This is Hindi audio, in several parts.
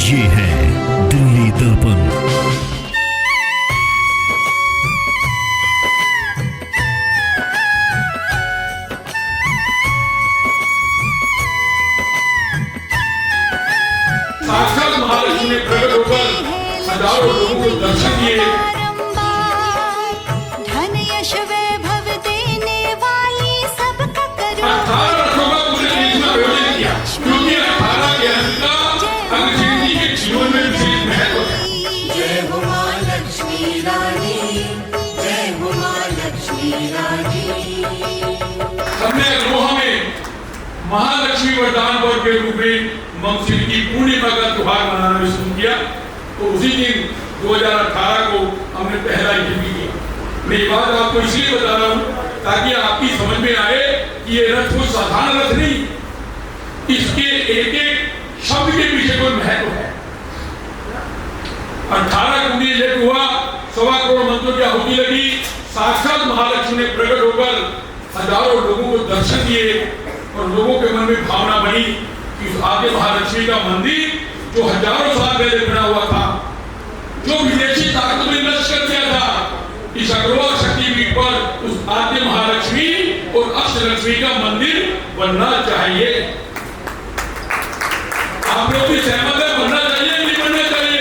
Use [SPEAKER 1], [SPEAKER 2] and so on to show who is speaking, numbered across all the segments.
[SPEAKER 1] ये है दिल्ली दर्पण।
[SPEAKER 2] साक्षात महालक्ष्मी ने प्रकट होकर हजारों लोगों को दर्शन दिए।
[SPEAKER 3] धन यश वैभव देने वाली सबका करो।
[SPEAKER 2] 18 रथों का पूरे देश में आयोजन किया, क्योंकि 18 के अंक का अग्रसेन जी के जीवन में विशेष महत्व है।
[SPEAKER 4] जय हो मां लक्ष्मी रानी, जय हो मां लक्ष्मी रानी।
[SPEAKER 2] हमने अग्रोहा में महालक्ष्मी वरदान पर्व के रूप में मंगसिर की पूर्णिमा का त्योहार मनाना शुरू किया। तो उसी दिन 2018 को हमने पहला यज्ञ किया। मैं ये बात आपको इसलिए बता रहा हूँ ताकि आपकी समझ में आए कि ये रथ कोई साधारण रथ नहीं, इसके एक एक शब्द के पीछे कोई महत्व है। 18 को यज्ञ हुआ, 1.25 करोड़ मंत्रों की आहुति लगी। साक्षात महालक्ष्मी ने प्रकट होकर हजारों लोगों को दर्शन दिए और लोगों के मन में भावना बनी कि आगे महालक्ष्मी का मंदिर जो हजारों साल पहले बना हुआ था, जो विदेशी ताकतों ने नष्ट कर दिया था, इस अग्रवाल शक्तिपीठ पर उस आद्य महालक्ष्मी और अष्टलक्ष्मी का मंदिर बनना चाहिए। आप लोग भी सहमत है? बनना चाहिए नहीं बनना चाहिए?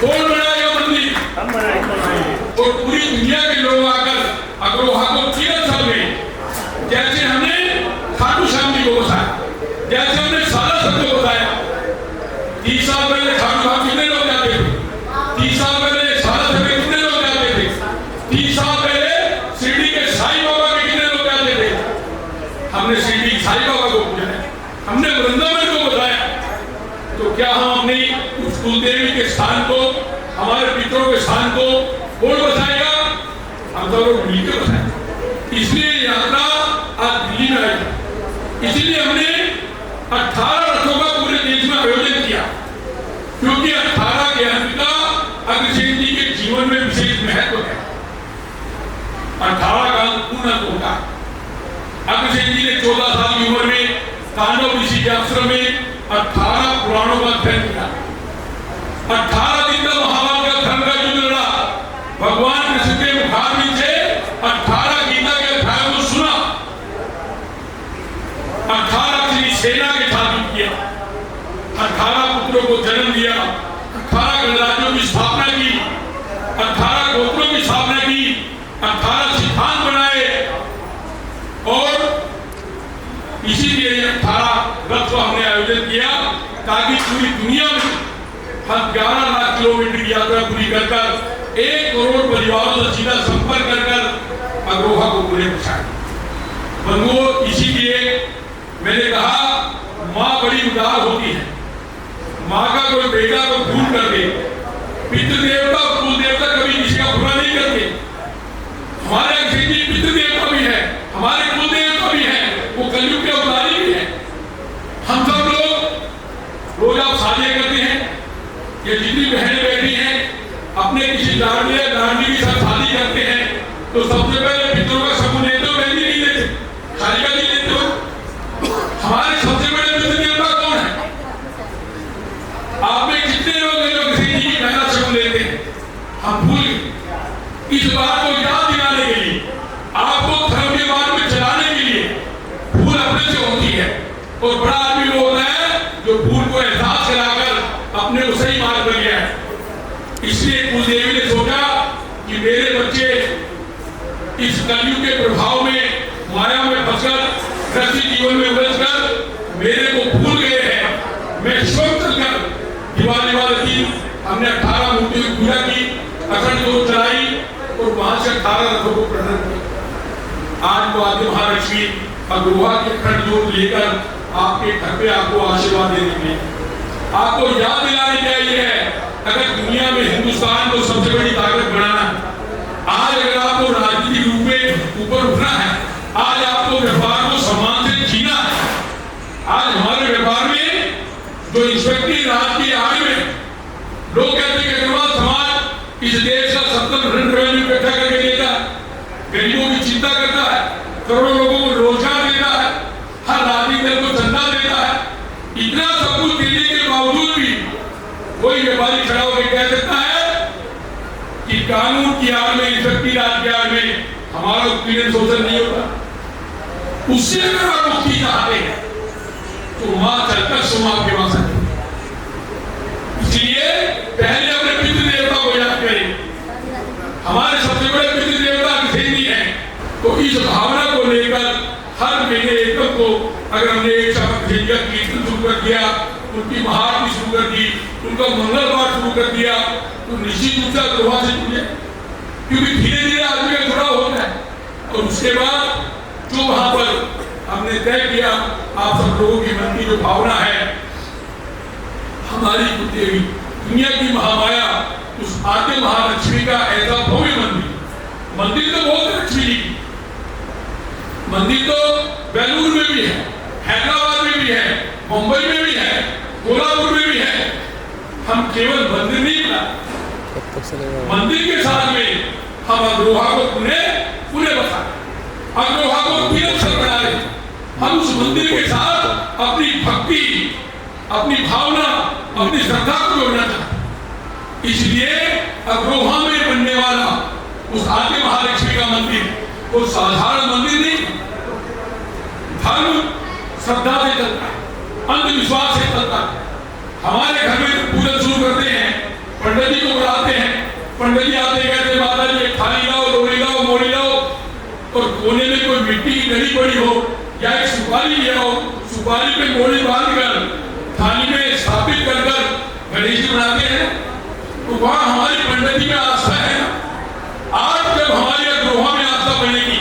[SPEAKER 2] कौन बनाएगा मंदिर? हम बनाएंगे। और पूरी दुनिया के लोग आकर अग्रवाल को 3 साल में, जैसे हमने खाटू श्याम जी को बताया, जैसे हमने सारा सबको बताया, 30 साल पहले खाटू श्याम कितने लोग जाते थे? 30 साल पहले सारा सब कितने लोग जाते थे? 30 साल पहले शिरडी के साईं बाबा के कितने लोग जाते थे? हमने शिरडी साईं बाबा को पूछा, हमने वृंदावन को बताया। तो क्या हम अपनी उस कुलदेवी के स्थान को, हमारे पितरों के स्थान को कौन बताएगा? हम सब लोग मिलकर बताएंगे। इसलिए यात्रा आज दिल्ली में आई। इसीलिए हमने 18 रथों का पूरे देश में आयोजन किया, क्योंकि 18 के अंक का अग्रसेन जी के जीवन में विशेष महत्व है। 18 का अंक पूर्ण अंक होता है। अग्रसेन जी ने 14 साल की उम्र में कांडव ऋषि के आश्रम में 18 पुराणों का अध्ययन किया। 18 दिन का महाभारत का धर्म का युद्ध लड़ा। भगवान कृष्ण के मुखारविंद से 18 गीता के अध्यायों को सुना। 18 की सेना के साथ युद्ध किया। 18 पुत्रों को जन्म दिया। 18 गणराज्यों की स्थापना की। 18 गोत्रों की स्थापना की। 18 सिद्धांत बनाए। और इसीलिए 18 रथ का हमने आयोजन किया, ताकि पूरी दुनिया में हम 11 लाख किलोमीटर की यात्रा पूरी कर 1 करोड़ परिवारों से सीधा संपर्क कर अग्रोहा को पूरे पहुंचाए। बंधुओं, इसीलिए मैंने कहा माँ बड़ी उदार होती है। माँ का कोई बेटा को भूल कर दे, पितृदेवता और कुल देवता कभी किसी का बुरा नहीं करते। हमारे अंग्रेजी पितृदेवता भी है, हमारे कुल देवता भी है, वो कलयुग के अवतारी भी है। हम सब लोग रोज आप शादी करते हैं, ये जितनी बहनें बैठी हैं अपने किसी लाडली या लाडली के साथ शादी करते हैं, तो सबसे पहले पितरों का समूह लेते हो, मेहंदी नहीं लेते, शादी का नहीं लेते हो। हमारे सबसे बड़े पितृ देवता कौन है? आप में कितने लोग हैं जो किसी जी की पहला समूह लेते हैं? हम भूल गए। इस बात को याद दिलाने के लिए, आपको धर्म के मार्ग में चलाने के लिए भूल अपने से होती है। और बड़ा आदमी वो होता है जो भूल को एहसास कराकर अपने को सही मार्ग पर लिया है। इसलिए कुलदेवी ने सोचा कि मेरे बच्चे इस कलयुग के प्रभाव में, माया में फंसकर, गृहस्थी जीवन में उलझकर मेरे को भूल गए हैं। मैं शोक कर दिवाली वाले दिन हमने 18 मूर्तियों की पूजा की, अखंड ज्योत जलाई और वहां से 18 रथों को प्रकट किया। आज वो आदि महालक्ष्मी अग्रोहा की अखंड ज्योत लेकर आपके घर पे आपको आशीर्वाद देने के लिए, आपको याद दिलाने के लिए है, अगर दुनिया में हिंदुस्तान को सबसे बड़ी ताकत बनाना है, आज अगर आपको राजनीतिक रूप में ऊपर उठना है, आज आपको व्यापार को सम्मान से जीना है, आज हमारे व्यापार में जो इंस्पेक्टरी राज की आड़ में लोग कहते हैं कि अग्रवाल समाज इस देश का 70% रेवेन्यू इकट्ठा करके देता है, गरीबों की चिंता करता है, करोड़ों लोगों को रोजगार देता है, हर राजनीतिक दल को चंदा देता है, इतना सब कुछ देने के बावजूद भी कोई व्यापारी खड़ा होकर कह सकता है कि कानून की आड़ में, शक्ति राज की आड़ में हमारा ओपिनियन सोशल नहीं होता। उससे अगर आप मुक्ति चाहते हैं तो वहां चलकर सुम आपके वहां सकते। इसलिए पहले अपने पितृ देवता को याद करें। हमारे सबसे बड़े पितृ देवता किसी है, तो इस भावना को लेकर हर महीने एकम को अगर हमने एक शब्द कीर्तन शुरू कर दिया, उनकी महाआरती शुरू कर दी, उनका मंगल पाठ शुरू कर दिया, तो निश्चित रूप से अग्रवाह से जुड़े, क्योंकि धीरे धीरे आदमी का जुड़ा होता है। और उसके बाद जो वहां पर हमने तय किया, आप सब लोगों की मन की जो भावना है, हमारी देवी दुनिया की महामाया उस आद्य महालक्ष्मी का ऐसा भव्य मंदिर तो बहुत है। लक्ष्मी जी की मंदिर तो बेलूर में भी है, हैदराबाद में भी है, मुंबई में भी है, कोल्हापुर में भी है। हम केवल मंदिर नहीं बना, मंदिर के साथ में हम अग्रोहा को पुनः बता, अग्रोहा को तीर्थस्थल बना रहे। हम उस मंदिर के साथ अपनी भक्ति, अपनी भावना, अपनी श्रद्धा को जोड़ना चाहते। इसलिए अग्रोहा में बनने वाला उस आद्य महालक्ष्मी का मंदिर वो साधारण मंदिर नहीं, धर्म श्रद्धा से चलता है, अंधविश्वास से चलता है। हमारे घर में पूजन शुरू करते हैं, पंडित जी को बुलाते हैं, पंडित जी आते कहते माता जी एक थाली लाओ, लोरी लाओ, मोरी लाओ, और कोने में कोई मिट्टी की गली पड़ी हो या एक सुपारी ले आओ, सुपारी पे मोरी बांधकर थाली में स्थापित कर गणेश जी बनाते हैं। तो वहां हमारी पंडित जी में आस्था है। आज जब हमारी अग्रोहा में आस्था बनेगी,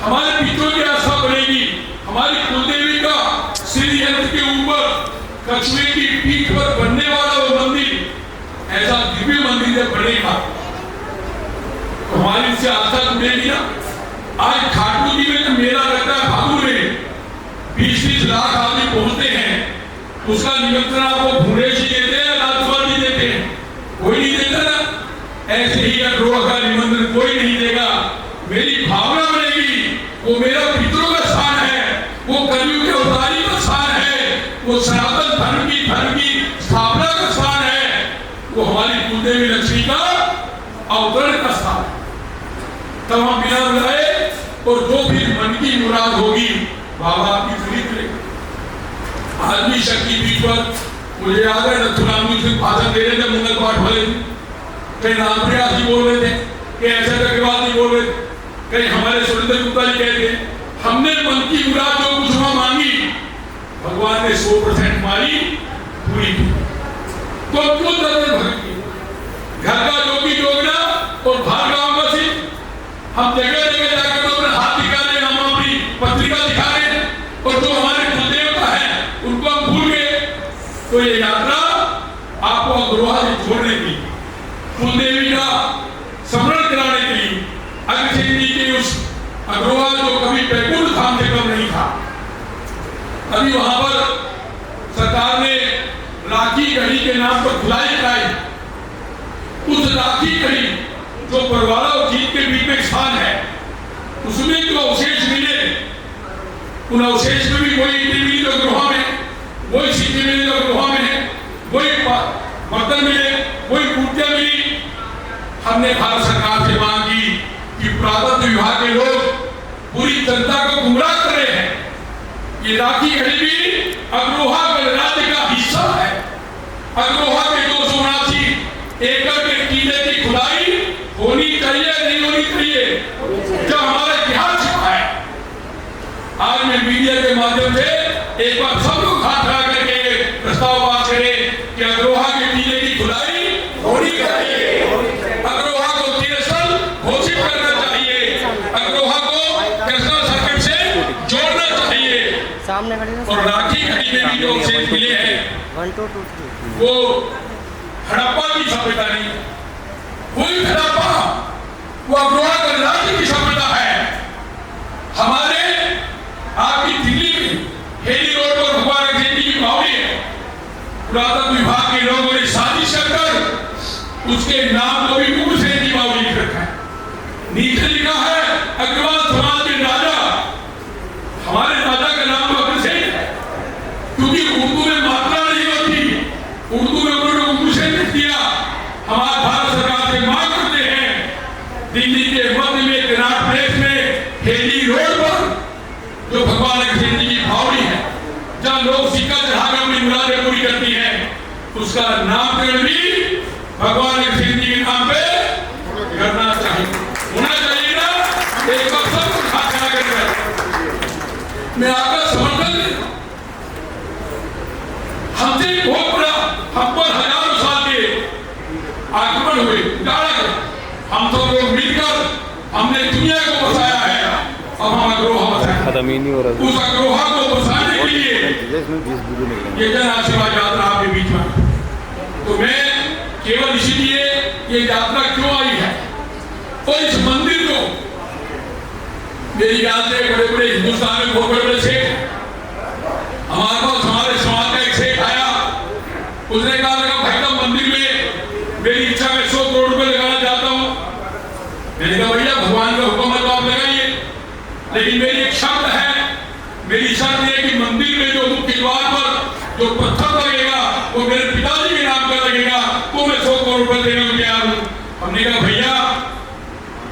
[SPEAKER 2] हमारे पितरों की आस्था बनेगी, हमारी कुलदेवी का श्री यंत्र के ऊपर कछुए की पीठ पर बनने वाला वो मंदिर, ऐसा दिव्य मंदिर जब बनेगा तो हमारी इससे आस्था जुड़ेगी ना। आज खाटू जी में जब मेला लगता है भागू में 20-30 लाख आदमी पहुंचते हैं, उसका निमंत्रण आपको भुवनेश जी देते हैं, राजकुमार जी देते हैं, कोई नहीं देता ना। ऐसे ही अग्रोहा का निमंत्रण कोई नहीं देगा। मेरी भावना बनेगी, वो मेरा पितरों का स्थान है, वो कलयुग के अवतारी का स्थान है, वो सनातन धर्म की स्थापना का स्थान है, वो हमारी कुलदेवी लक्ष्मी का अवतरण का स्थान है। तब हम बिना बुलाए और जो भी मन की मुराद होगी बाबा आपकी पूरी करेंगे। आज भी शक्ति पीठ पर मुझे याद है नथुराम जी सिंह भाषण दे रहे थे मंगल पाठ वाले, कहीं रामप्रिया जी बोल रहे थे, कहीं ऐसा अग्रवाल जी बोल रहे थे, कहीं हमारे सुरेंद्र गुप्ता जी कह रहे हमने मन की मुराद जो कुछ मांगी भगवान ने 100% हमारी पूरी की। तो क्यों भक्ति घर का जोगी जोगना और भार्गव का सिंह, हम जगह जगह जाकर तो अपने हाथ दिखा रहे, हम अपनी पत्रिका दिखा रहे, और जो हमारे कुलदेवता है उनको हम भूल गए। तो ये यात्रा आपको अग्रोहा से छोड़ने की, कुलदेवी का स्मरण कराने के लिए, अग्रसेन जी के उस अग्रोहा जो कभी बैकुंठ धाम से कम नहीं था, अभी वहां पर सरकार ने राखी गढ़ी के नाम पर खुदाई कराई। उस राखी गढ़ी जो परवाला और जीत के बीच में स्थान है, उसमें जो अवशेष मिले, उन अवशेष में भी वही ईंटें मिली जो अग्रोहा में, वही सिक्के मिले जो अग्रोहा में है, वही बर्तन मिले, वही मूर्तियां मिली। हमने भारत सरकार से मांग की कि पुरातत्व विभाग के लोग पूरी जनता को गुमराह कर रहे हैं। ये राखी गढ़ी भी अग्रोहा गणराज्य का हिस्सा है। अग्रोहा के 279 एकड़ के टीले की खुदाई होनी चाहिए, नहीं होनी चाहिए, जो हमारा इतिहास छिपा है। आज मैं मीडिया के माध्यम से एक बार सब लोग हाथ खड़ा करके प्रस्ताव पास करें कि अग्रोहा के टीले की खुदाई होनी चाहिए, अग्रोहा को तीर्थस्थल घोषित करना चाहिए, अग्रोहा को नेशनल सर्किट से जोड़ना चाहिए।
[SPEAKER 5] सामने
[SPEAKER 2] और राखी गढ़ी में भी जो अवशेष मिले हैं
[SPEAKER 5] 1 2 3
[SPEAKER 2] वो हड़प्पा की सभ्यता नहीं, कोई हड़प्पा वो अग्रोहा गणराज्य की सभ्यता है। हमारे आपकी दिल्ली में हेली रोड पर भगवान अग्रसेन जी की बावड़ी है। पुरातत्व विभाग के लोगों ने साजिश कर उसके नाम को भी उग्रसेन जी बावड़ी लिख रखा है। नीचे लिखा है अग्रवाल समाज के राजा, हमारे राजा का नाम तो अग्रसेन है, क्योंकि उर्दू में मात्रा नहीं होती, उर्दू में उग्रसेन उसका नामकरण भी भगवान कृष्ण जी के नाम पे करना चाहिए, होना चाहिए ना। एक बार सब कुछ हाथ खड़ा कर मैं आपका समर्थन देता हूं। हमसे बहुत बड़ा हम पर हजारों साल के आक्रमण हुए, उजाड़ा गया, हम तो लोग मिलकर हमने दुनिया को बसाया है। अब हम अग्रोहा बसाया,
[SPEAKER 6] खत्म ही नहीं हो रहा।
[SPEAKER 2] उस अग्रोहा को बसाने के लिए ये जन आशीर्वाद यात्रा आपके बीच में। तो मैं केवल इसीलिए ये यात्रा क्यों आई है, और इस मंदिर को मेरी याद से बड़े बड़े हिंदुस्तान में बहुत बड़े बड़े शेख, हमारे पास हमारे समाज का एक शेख आया, उसने कहा लगा भाई साहब मंदिर में मेरी इच्छा में 100 करोड़ रुपए लगाना चाहता हूँ। मैंने कहा भैया भगवान का हुक्म है तो आप लगाइए, लेकिन मेरी एक शर्त है, मेरी शर्त है कि मंदिर में जो मुख्य द्वार पर जो पत्थर लगेगा वो मेरे पिताजी के नाम का लगेगा, तो मैं 100 करोड़ रुपए देने को तैयार हूँ। हमने कहा भैया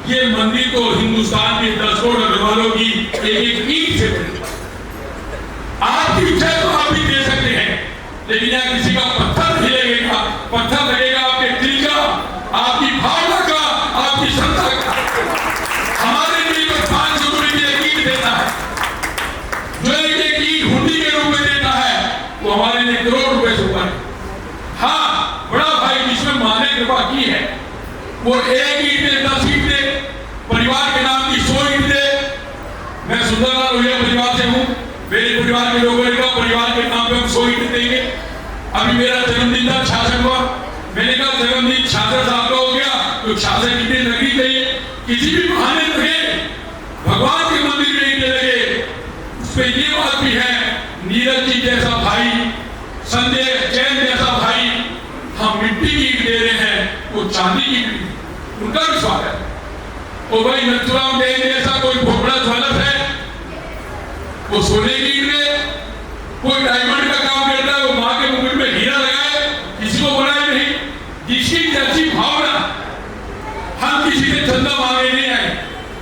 [SPEAKER 2] ये मंदिर तो हिंदुस्तान के 10 करोड़ रहने वालों की एक ईंट से बनी, आपकी इच्छा तो आप भी दे सकते हैं, लेकिन यहाँ किसी का पत्थर नहीं लगेगा, पत्थर लगेगा आपके दिल का, आपकी भावना का, आपकी श्रद्धा का। हमारे दिल में 500 रुपए की ईंट देता है, जो एक ईंट हुंडी के रूप में देता है, वो हमारे लिए करोड़ रुपए से ऊपर है। हाँ, बड़ा भाई जिसमें माँ ने कृपा की है, वो एक ईंट दे, 10 ईंट दे, परिवार के नाम की 100 ईंट दे। मैं सुंदरलाल लोहिया परिवार से हूँ, मेरे परिवार के लोगों ने कहा परिवार के नाम पे हम 100 ईंट देंगे। अभी मेरा जन्मदिन था 66वां, मैंने कहा जन्मदिन 66 साल का हो गया तो 66 ईंटें लगनी चाहिए, किसी भी बहाने लगे, भगवान के मंदिर में ईंटें लगे। उस पर ये बात भी है, नीरज जी जैसा भाई, संजय जैन जैसा भाई, हम मिट्टी की ईंट दे रहे हैं, वो चांदी की ईंट, उनका विश्वास है। ओ भाई नथुराम जैन जैसा कोई बहुत बड़ा ज्वेलर है, वो सोने की ईंट दे, कोई डायमंड का काम करता है, वो माँ के मुकुट में हीरा लगाए, किसी को बनाए नहीं। जिसकी जैसी भावना, हम किसी से चंदा मांगे नहीं आए,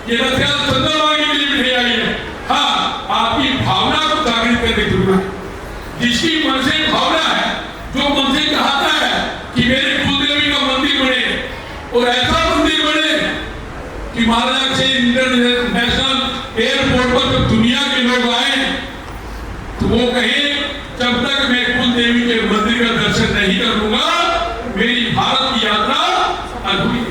[SPEAKER 2] ये रथयात्रा चंदा मांगने के लिए नहीं आई है। हाँ, आपकी भावना को जागृत करने की जरूरत है। जिसकी मन से भावना है, जो मन से चाहता है कि मेरे कुलदेवी का मंदिर बने, और ऐसा मंदिर बने कि महाराज से इंटरनेशनल एयरपोर्ट पर जब दुनिया के लोग आए तो वो कहे जब तक मैं कुल देवी के मंदिर का दर्शन नहीं करूंगा मेरी भारत की यात्रा अधूरी।